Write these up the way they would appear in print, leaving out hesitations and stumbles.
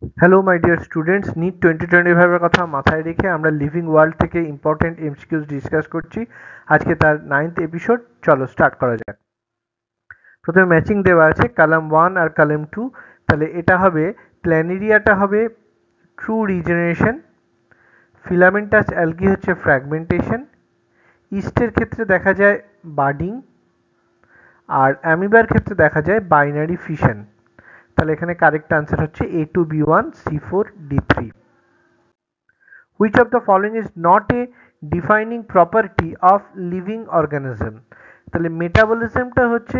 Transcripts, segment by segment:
Hello my dear students, NEET 2025 এর কথা মাথায় রেখে আমরা লিভিং ওয়ার্ল্ড থেকে ইম্পর্টেন্ট এমসিকিউজ ডিসকাস করছি। আজকে তার 9th এপিসোড। চলো স্টার্ট করা যাক। প্রথমে ম্যাচিং দেওয়া আছে কলাম 1 আর কলাম 2। তাহলে এটা হবে প্ল্যানেরিয়াটা হবে ট্রু রিজেনারেশন, ফিলামেন্টাস অ্যালগি হচ্ছে ফ্র্যাগমেন্টেশন, ইস্টের ক্ষেত্রে দেখা যায় বাডিং, আর অ্যামিবার ক্ষেত্রে দেখা যায় বাইনারি ফিশন। তাহলে এখানে কারেক্ট আনসার হচ্ছে A2B1C4D3। Which of the following is not a defining property of living organism? তাহলে মেটাবলিজমটা হচ্ছে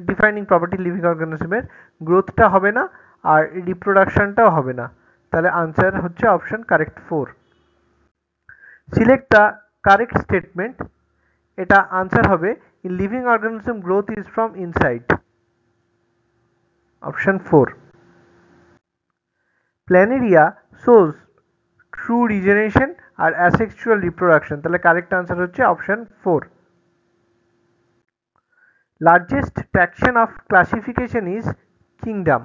ডিফাইনিং প্রপার্টি লিভিং অর্গানিজমের, গ্রোথটা হবে না আর রিপ্রোডাকশনটাও হবে না। তাহলে আনসার হচ্ছে option correct 4। Select the correct statement. এটা আনসার হবে in living organism growth is from inside, option 4। Planaria shows true regeneration আর অ্যাসেক্সুয়াল রিপ্রোডাকশন। তাহলে কারেক্ট আনসার হচ্ছে option 4। Largest taxon of classification is kingdom.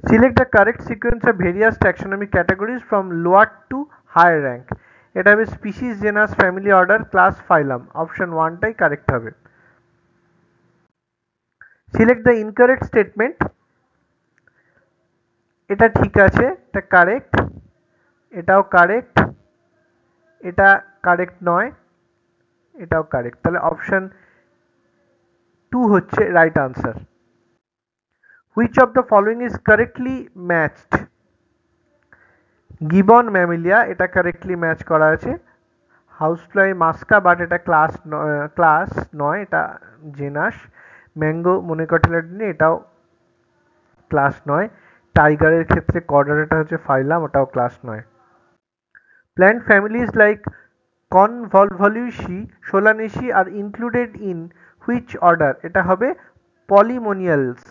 Select the correct sequence of various taxonomic categories from lower to higher rank. এটা হবে species, genus, family, order, class, phylum. Option 1টাই correct হবে। Select the incorrect statement. এটা ঠিক আছে, এটা correct, এটাও correct, এটা কারেক্ট নয়, এটাও কারেক্ট। তাহলে অপশন 2 হচ্ছে right answer. Which of the following is correctly matched? Gibbon mammalia, এটা কারেক্টলি ম্যাচ করা আছে। হাউসফ্লাই মাস্কা, বাট এটা ক্লাস নয়, এটা জেনাস। ম্যাঙ্গো মনিকটিলাডিনি, এটাও ক্লাস নয়। টাইগারের ক্ষেত্রে কর্ডারেটা হচ্ছে ফাইলাম, ওটাও ক্লাস নয়। Plant families like convolvulaceae, solanaceae are included in which order? এটা হবে পলিমোনিয়ালস।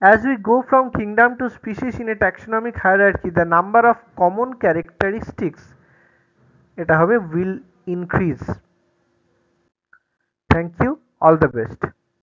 As we go from kingdom to species in a taxonomic hierarchy, the number of common characteristics এটা হবে will increase. Thank you, all the best.